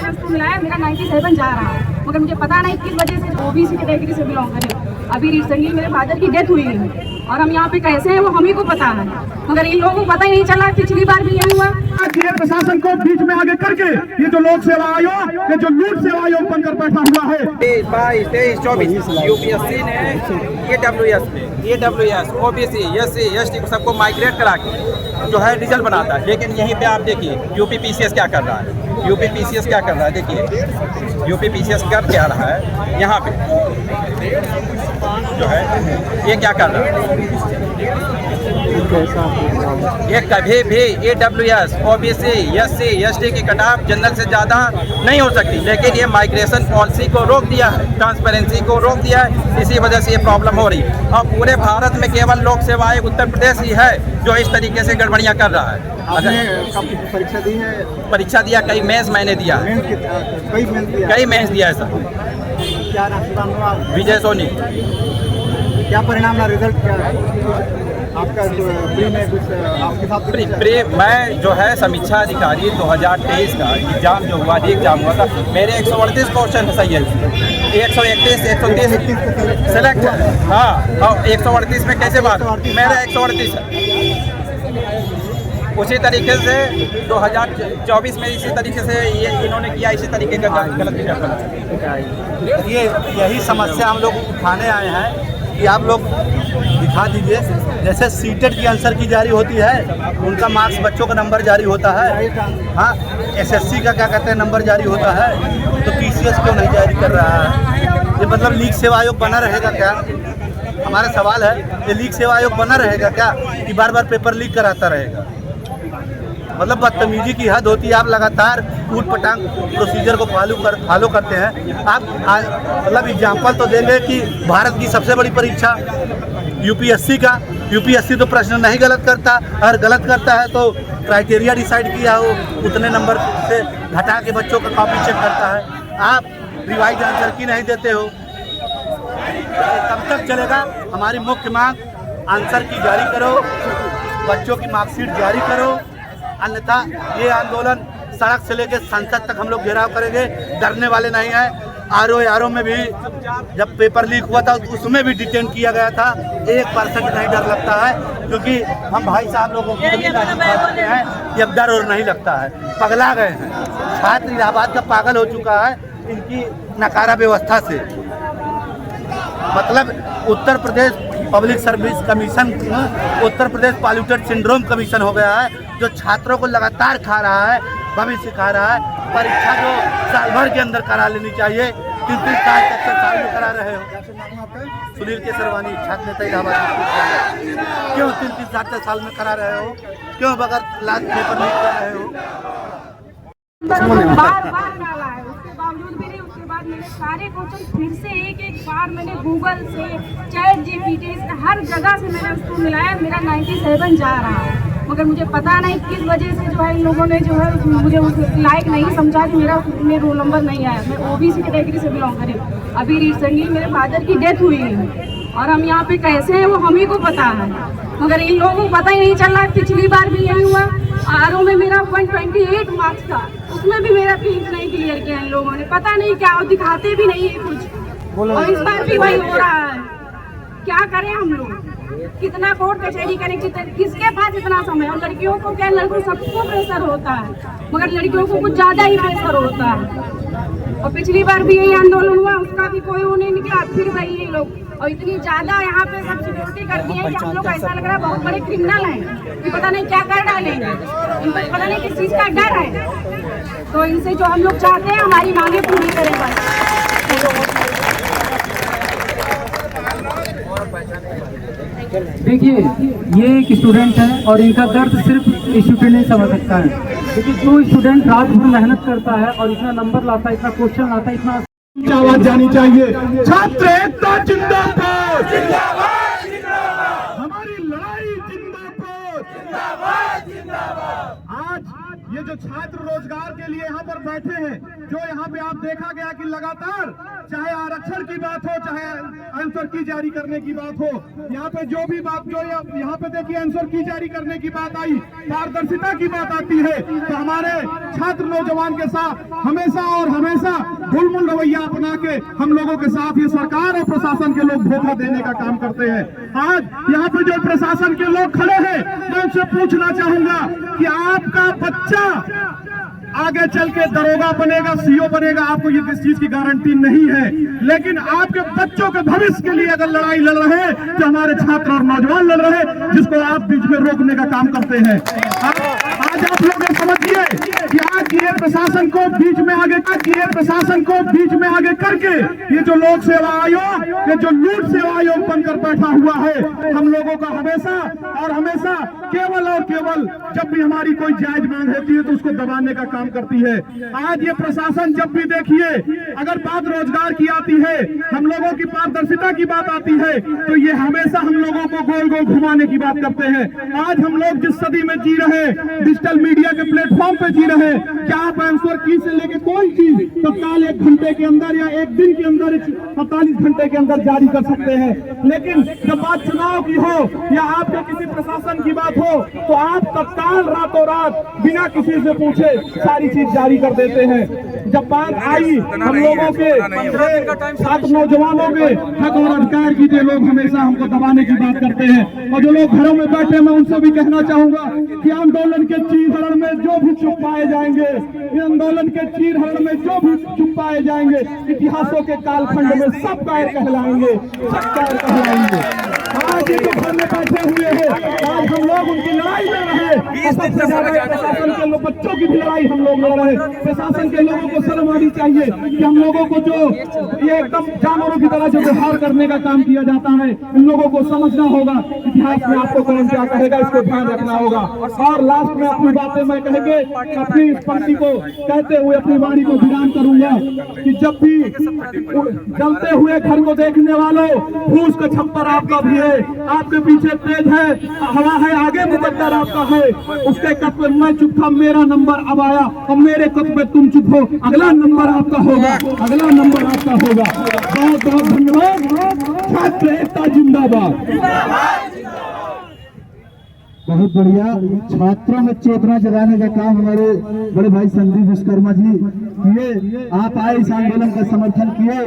मेरा उसको मिला है, मेरा 97 जा रहा है, मगर मुझे पता नहीं किस वजह से ओबीसी कैटेगरी से बिलोंग करें। अभी रिसेंटली मेरे फादर की डेथ हुई है और हम यहाँ पे कैसे हैं वो हम ही को पता है, मगर इन लोगों को पता ही नहीं चला। पिछली बार भी यही हुआ। प्रशासन को बीच में आगे करके ये जो लोक सेवा आयोग, ये जो लूट सेवा आयोग बनकर बैठा हुआ है, 23-24 यूपीएससी ने AWS OBC SC ST को सबको माइग्रेट करा के जो है रिजल्ट बनाता है। लेकिन यहीं पे आप देखिए यूपी PCS क्या कर रहा है, यूपी PCS क्या कर रहा है, देखिए यूपी PCS कर क्या रहा है। यहाँ पे जो है ये क्या कर रहा है, ये कभी भी AWS OBC SC ST की कटाव जनरल से ज़्यादा नहीं हो सकती, लेकिन ये माइग्रेशन पॉलिसी को रोक दिया है, ट्रांसपेरेंसी को रोक दिया है, इसी वजह से ये प्रॉब्लम हो रही है। और पूरे भारत में केवल लोक सेवा आयोग उत्तर प्रदेश ही है जो इस तरीके से गड़बड़ियाँ कर रहा है। आपने परीक्षा दी है? परीक्षा दिया, कई मेंस मैंने दिया है, कई मेंस दिया है सर। क्या नाम हुआ? विजय सोनी। क्या परिणाम रहा, रिजल्ट क्या है आपका? प्री में कुछ आपके साथ प्री मैं जो है समीक्षा अधिकारी 2023 का एग्जाम जो हुआ, एग्जाम हुआ था, मेरे 138 क्वेश्चन सही है, 131 130 सेलेक्ट। हाँ, और 138 में कैसे बात, मेरा 138 है। उसी तरीके से 2024 में इसी तरीके से ये इन्होंने किया, इसी तरीके का गलत पेपर। ये यही समस्या हम लोग उठाने आए हैं कि आप लोग दिखा दीजिए। जैसे सीटेट की आंसर की जारी होती है, उनका मार्क्स बच्चों का नंबर जारी होता है। हाँ, SSC का क्या कहते हैं नंबर जारी होता है, तो PCS क्यों नहीं जारी कर रहा है? ये मतलब लीग सेवा आयोग बना रहेगा क्या? हमारा सवाल है, ये लीग सेवा आयोग बना रहेगा क्या कि बार बार पेपर लीक कराता रहेगा? मतलब बदतमीजी की हद होती है। आप लगातार ऊट पटांग प्रोसीजर को फॉलो करते हैं। आप मतलब एग्जाम्पल तो देंगे कि भारत की सबसे बड़ी परीक्षा यूपीएससी तो प्रश्न नहीं गलत करता, अगर गलत करता है तो क्राइटेरिया डिसाइड किया हो उतने नंबर से घटा के बच्चों का कॉपी चेक करता है। आप रिवाइज आंसर की नहीं देते हो, कब तक चलेगा? हमारी मुख्य मांग आंसर की जारी करो, बच्चों की मार्कशीट जारी करो, अन्यथा ये आंदोलन सड़क से लेकर संसद तक हम लोग घेराव करेंगे। डरने वाले नहीं हैं। आरओ में भी जब पेपर लीक हुआ था उसमें भी डिटेन किया गया था, 1% नहीं डर लगता है, क्योंकि हम भाई साहब लोगों को हैं, ये डर और नहीं लगता है। पगला गए हैं, छात्र इलाहाबाद का पागल हो चुका है इनकी नकारा व्यवस्था से। मतलब Uttar Pradesh public service commission, Uttar Pradesh polluted syndrome commission हो गया है, जो छात्रों को लगातार खा रहा है, भविष्य सिखा रहा है। परीक्षा जो साल भर के अंदर करा लेनी चाहिए, 3-3 साल में करा रहे हो। सुनील केसरवानी, छात्र नेता इलाहाबाद। क्यों 3-3 साल में करा रहे हो? क्यों बगैर लास्ट पेपर लीक कर रहे हो? बार डाला है, उसके बावजूद भी नहीं। उसके बाद मेरे सारे क्वेश्चन फिर से एक बार मैंने गूगल से, ChatGPT से, हर जगह से मैंने उसको मिलाया। मेरा 97 जा रहा है, मगर मुझे पता नहीं किस वजह से जो है इन लोगों ने जो है मुझे उस लायक नहीं समझा कि मेरा उसमें रोल नंबर नहीं आया। मैं OBC कैटेगरी से बिलोंग करें। अभी रिसेंटली मेरे फादर की डेथ हुई है और हम यहाँ पे कैसे हैं वो हम ही को पता है, मगर इन लोगों को पता ही नहीं चल रहा। पिछली बार भी यही हुआ। आरओ में मेरा 128 मार्क्स था, उसमें भी मेरा फीस नहीं क्लियर किया इन लोगों ने। पता नहीं क्या, दिखाते भी नहीं है कुछ, और इस बार भी वही हो रहा है। क्या करें हम लोग? कितना कोर्ट कचहरी करें? किसके पास इतना समय? और लड़कियों को क्या, लड़कों सबको प्रेशर होता है, मगर लड़कियों को कुछ ज्यादा ही प्रेशर होता है। और पिछली बार भी यही आंदोलन हुआ, उसका भी कोई वो नहीं निकला, फिर वही ये लोग। और इतनी ज्यादा यहाँ पे सब सिक्योरिटी कर दी है कि हम लोग ऐसा लग रहा है बहुत बड़े क्रिमिनल हैं कि पता नहीं क्या कर डालेंगे। इनको पता नहीं किस चीज का डर है। तो इनसे जो हम लोग चाहते हैं हमारी मांगे पूरी करें बस। देखिए, ये एक स्टूडेंट है और इनका दर्द सिर्फ स्टूडेंट नहीं समझ सकता है, क्योंकि जो स्टूडेंट रात भर मेहनत करता है और इतना नंबर लाता है, इतना क्वेश्चन लाता है, इतना आवाज जानी चाहिए। छात्र एकता जिंदाबाद, हमारी लड़ाई जिंदाबाद। आज ये जो छात्र रोजगार के लिए यहाँ पर बैठे हैं, जो यहाँ पे आप देखा गया कि लगातार चाहे आरक्षण की बात हो, चाहे आंसर की जारी करने की बात हो, यहाँ पे जो भी बात जो यहाँ पे देखिए आंसर की जारी करने की बात आई, पारदर्शिता की बात आती है, तो हमारे छात्र नौजवान के साथ हमेशा और हमेशा ढुलमुल रवैया अपना के हम लोगों के साथ ये सरकार और प्रशासन के लोग धोखा देने का काम करते हैं। आज यहाँ पे जो प्रशासन के लोग खड़े हैं, मैं उनसे पूछना चाहूंगा कि आपका बच्चा आगे चल के दरोगा बनेगा, सीओ बनेगा, आपको ये किस चीज की गारंटी नहीं है, लेकिन आपके बच्चों के भविष्य के लिए अगर लड़ाई लड़ रहे हैं तो हमारे छात्र और नौजवान लड़ रहे हैं, जिसको आप बीच में रोकने का काम करते हैं। आज आप लोग समझिए कि आज ये प्रशासन को बीच में आगे करके ये जो लोक सेवा आयोग, ये जो लूट सेवा आयोग बनकर बैठा हुआ है, हम लोगों का हमेशा और हमेशा केवल और केवल जब भी हमारी कोई जायज मांग होती है तो उसको दबाने का काम करती है। आज ये प्रशासन जब भी देखिए, अगर बात रोजगार की आती है, हम लोगों की पारदर्शिता की बात आती है, तो ये हमेशा हम लोगों को गोल गोल घुमाने की बात करते हैं। आज हम लोग जिस सदी में जी रहे, डिजिटल मीडिया के प्लेटफॉर्म पे जी रहे, क्या आप आंसर की से लेके कोई चीज तत्काल 1 घंटे के अंदर या 1 दिन के अंदर 48 घंटे के अंदर जारी कर सकते हैं, लेकिन जब बात चुनाव की हो या आपके किसी प्रशासन की बात हो तो आप तत्काल रातों रात बिना किसी से पूछे सारी चीज जारी कर देते हैं। जब बात आई हम लोगों के छात्र नौजवानों के हक और अधिकार की, लोग हमेशा हमको दबाने की बात करते हैं। और जो लोग घरों में बैठे, मैं उनसे भी कहना चाहूंगा कि आंदोलन के चीरहरण में जो भी चुप पाए जाएंगे, आंदोलन के चीरहरण में जो भी चुप पाए जाएंगे, इतिहासों के कालखंड में सब कायर कहलाएंगे, सब कायर कहलाएंगे। आज ये जो घर में बैठे हुए हैं, आज हम लोग उनकी लड़ाई लड़ रहे हैं, सबसे ज्यादा प्रशासन के लोग, बच्चों की भी लड़ाई हम लोग लड़ रहे हैं। प्रशासन के लोगों को शर्म आनी चाहिए कि हम लोगों को जो ये एकदम जानवरों की तरह जो व्यवहार करने का काम किया जाता है, इन लोगों को समझना होगा। इतिहास में आपको कौन क्या कहेगा, इसको ध्यान रखना होगा। और लास्ट में अपनी बातें मैं कहेंगे, अपनी इस पंक्ति को कहते हुए अपनी वाणी को विराम करूंगा कि जब भी जलते हुए घर को देखने वालों, फूस का छप्पर आपका भी है, आपके पीछे तेज है, हवा है, आगे मुकद्दर आपका है, उसके कद पे मैं चुप था, मेरा नंबर अब आया, और मेरे कद पे तुम चुप हो, अगला नंबर आपका होगा, अगला नंबर आपका होगा। बहुत बहुत धन्यवाद। छात्र एकता जिंदाबाद। बहुत बढ़िया। छात्रों में चेतना जगाने का काम हमारे बड़े भाई संदीप विश्वकर्मा जी किए, आप आए इस आंदोलन का समर्थन किए,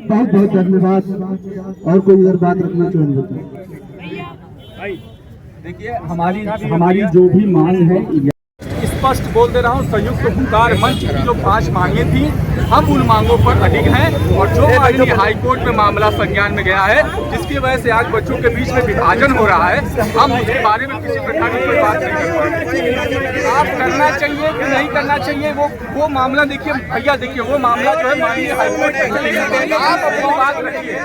बहुत बहुत धन्यवाद। और कोई अगर बात रखना चाहिए? देखिए, हमारी जो भी मांग है, स्पष्ट बोल दे रहा हूँ, संयुक्त हुंकार मंच की जो 5 मांगे थी, हम उन मांगों पर अडिग हैं। और जो माननीय हाईकोर्ट में मामला संज्ञान में गया है, जिसकी वजह से आज बच्चों के बीच में विभाजन हो रहा है, हम उसके बारे में किसी प्रकार की कोई बात नहीं कर पाएंगे। आप करना चाहिए कि नहीं करना चाहिए, वो मामला देखिए भैया, देखिए वो मामला जो है माननीय हाईकोर्ट में, आप अपनी बात रखिए,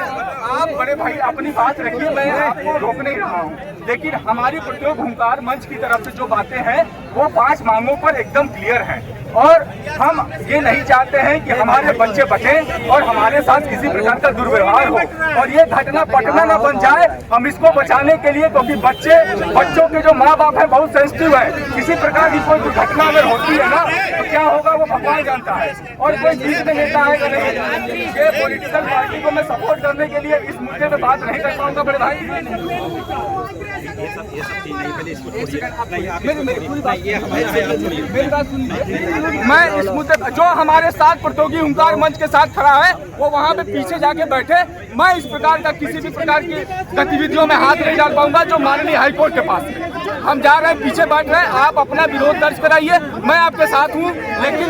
आप बड़े भाई अपनी बात रखिए, मैं आपको रोक नहीं रहा हूँ। लेकिन हमारी प्रतियोग हुंकार मंच की तरफ से जो बातें हैं, वो 5 मांगों पर एकदम क्लियर हैं। और हम ये नहीं चाहते हैं कि हमारे बच्चे बचें और हमारे साथ किसी प्रकार का दुर्व्यवहार हो, और ये घटना पटना न बन जाए। हम इसको बचाने के लिए, क्योंकि बच्चों के जो माँ बाप है बहुत सेंसिटिव है, किसी प्रकार की कोई दुर्घटना अगर होती है ना, तो क्या होगा वो भगवान जानता है। और कोई बीच में नेता आएगा नहीं, ये पॉलिटिकल पार्टी को मैं सपोर्ट करने के लिए इस मुद्दे पे बात नहीं कर पाऊंगा। बड़े भाई, मेरी बात सुनिए। मैं इस मुद्दे जो हमारे साथ प्रतियोगी हुंकार मंच के साथ खड़ा है, वो वहाँ पे पीछे जाके बैठे। मैं इस प्रकार का किसी भी प्रकार की गतिविधियों में हाथ नहीं डाल पाऊंगा जो माननीय हाईकोर्ट के पास है। हम जा रहे हैं, पीछे बैठ रहे हैं, आप अपना विरोध दर्ज कराइए, मैं आपके साथ हूँ। लेकिन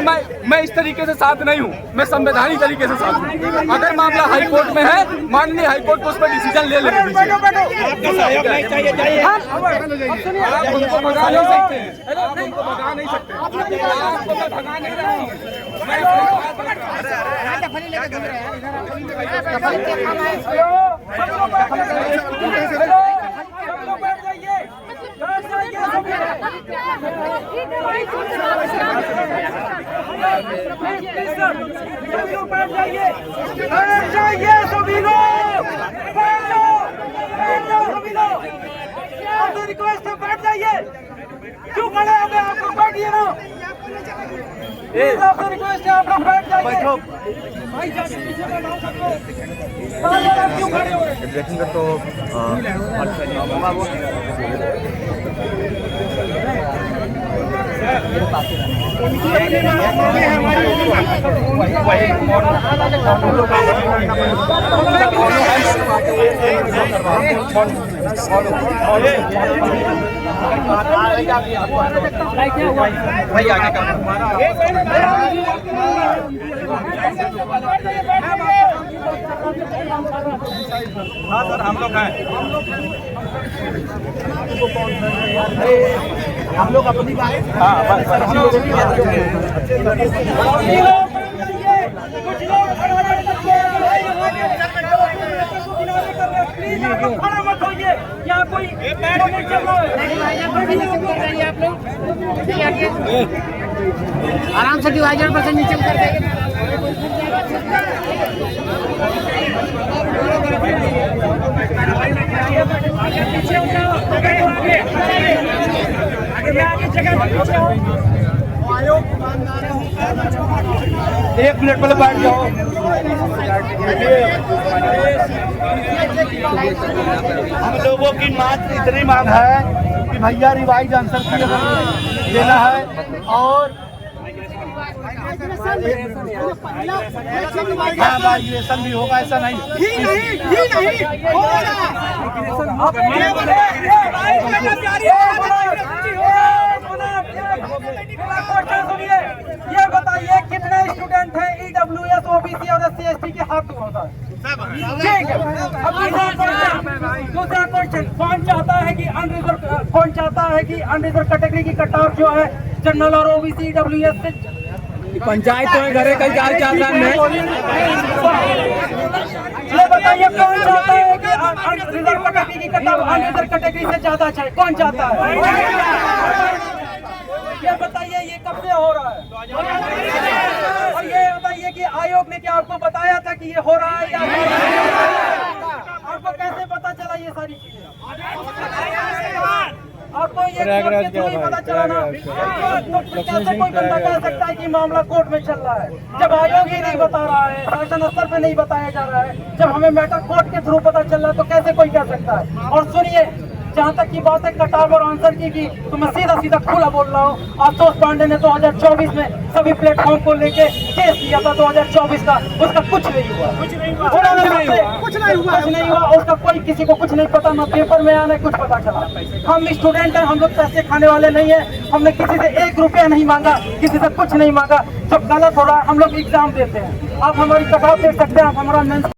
मैं इस तरीके से साथ नहीं हूँ, मैं संवैधानिक तरीके से साथ हूँ। अगर मामला हाईकोर्ट में है, माननीय हाईकोर्ट को उस पर डिसीजन ले लेने दीजिए। आप उनको भगा नहीं सकते, आप उनको भगा नहीं सकते, आपको मैं भगा नहीं रहा हूँ। रिक्वेस्ट है, बैठ जाइए। क्यों खड़े हो गए? आपको बैठिए ना, आपको रिक्वेस्ट है, आप बैठ जाइए। बैठो। देखेंगे तो भाई आगे का हाँ सर हम लोग हैं। हम लोग अपनी बात हाँ बस बस हम लोग खड़ा मत होइए, यहाँ कोई नहीं चल रहा है। आराम से डिवाइडर पर से नीचे उतर देंगे। पीछे हो जाओ, आगे जगह पीछे हो। एक मिनट पहले बैठ जाओ। हम लोगों की मात्र इतनी मांग है कि भैया रिवाइज आंसर की देना है और हाँ वाइब्रेशन भी होगा, ऐसा नहीं ये बताइए कितने स्टूडेंट हैं EWS OBC और SC ST के हाथ में होता है? ठीक है। अब दूसरा क्वेश्चन, कौन चाहता है कि अनरिजर्व कैटेगरी की कट ऑफ जो है जनरल और OBC EWS से पंचायत तो घरे कई चार में ये बताइए कौन चाहता है कि रिजर्व कैटेगरी की कट ऑफ अनरिजर्व कैटेगरी से ज्यादा चाहिए? कौन चाहता है? ये बताइए ये कब से हो रहा है? और ये बताइए कि आयोग ने क्या आपको बताया था कि ये हो रहा है या आपको कैसे पता चला ये सारी चीजें? आपको ये कोर्ट के थ्रू ही पता चला ना? तो कैसे कोई बंदा कह सकता है कि मामला कोर्ट में चल रहा है जब आयोग ही नहीं बता रहा है, शासन स्तर पे नहीं बताया जा रहा है, जब हमें मैटर कोर्ट के थ्रू पता चल रहा है तो कैसे कोई कह सकता है? और सुनिए, जहाँ तक की बात है कटाव और आंसर की तो मैं सीधा खुला बोल रहा हूँ। आशुतोष पांडे ने 2024 में सभी प्लेटफॉर्म को लेके केस किया था 2024 का, उसका कुछ नहीं हुआ, कुछ नहीं हुआ। उसका कोई किसी को कुछ नहीं पता, ना पेपर में आने कुछ पता चला। हम स्टूडेंट हैं, हम लोग पैसे खाने वाले नहीं है। हमने किसी से 1 रुपया नहीं मांगा, किसी से कुछ नहीं मांगा। जब गलत हो रहा है हम लोग एग्जाम देते हैं। आप हमारी कटाव देख सकते हैं, आप हमारा